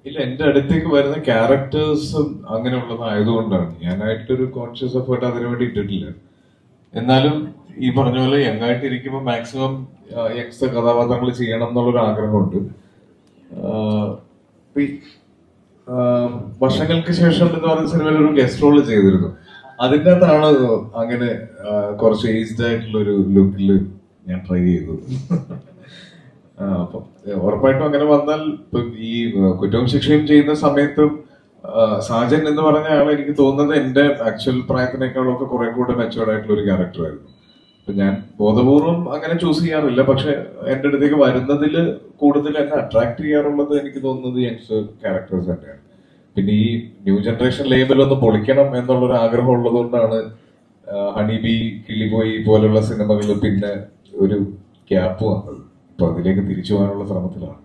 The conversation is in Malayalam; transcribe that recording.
ഇല്ല, എന്റെ അടുത്തേക്ക് വരുന്ന ക്യാരക്ടേഴ്സും അങ്ങനെയുള്ളതായതുകൊണ്ടാണ്. ഞാനായിട്ടൊരു കോൺഷ്യസ് എഫേർട്ട് അതിനു വേണ്ടി ഇട്ടിട്ടില്ല. എന്നാലും ഈ പറഞ്ഞ പോലെ യങ്ങായിട്ടിരിക്കുമ്പോൾ മാക്സിമം യങ്സ്റ്റർ കഥാപാത്രങ്ങൾ ചെയ്യണം എന്നുള്ളൊരു ആഗ്രഹമുണ്ട്. ആഹ് ഇപ്പൊ ഈ, വർഷങ്ങൾക്ക് ശേഷം എന്ന് പറഞ്ഞ സിനിമയിൽ ഒരു ഗസ്റ്റ് റോൾ ചെയ്തിരുന്നു. അതിൻ്റെ അകത്താണ് അങ്ങനെ കുറച്ച് ഏജ്ഡ് ആയിട്ടുള്ള ഒരു ലുക്കിൽ ഞാൻ ട്രൈ ചെയ്തത്. അപ്പം ഉറപ്പായിട്ടും അങ്ങനെ വന്നാൽ ഇപ്പൊ ഈ കുറ്റവും ശിക്ഷയും ചെയ്യുന്ന സമയത്തും സാജൻ എന്ന് പറഞ്ഞ ആൾ എനിക്ക് തോന്നുന്നത് എന്റെ ആക്ച്വൽ പ്രായത്തിനേക്കാളൊക്കെ കുറെ കൂടെ മെച്ചുവേർഡ് ആയിട്ടുള്ള ഒരു ക്യാരക്ടറായിരുന്നു. അപ്പൊ ഞാൻ ബോധപൂർവം അങ്ങനെ ചൂസ് ചെയ്യാറില്ല, പക്ഷെ എന്റെ അടുത്തേക്ക് വരുന്നതിൽ കൂടുതൽ എന്നെ അട്രാക്ട് ചെയ്യാറുള്ളത് എനിക്ക് തോന്നുന്നത് യങ്സ്റ്റർ ക്യാരക്ടേഴ്സ് തന്നെയാണ്. പിന്നെ ഈ ന്യൂ ജനറേഷൻ ലേബൽ ഒന്ന് പൊളിക്കണം എന്നുള്ളൊരു ആഗ്രഹം ഉള്ളത് കൊണ്ടാണ് ഹണിബി, കിളിബോയി പോലുള്ള സിനിമകൾ പിന്നെ ഒരു ഗ്യാപ്പ് വന്നത്. അപ്പൊ അതിലേക്ക് തിരിച്ചു പോകാനുള്ള ശ്രമത്തിലാണ്.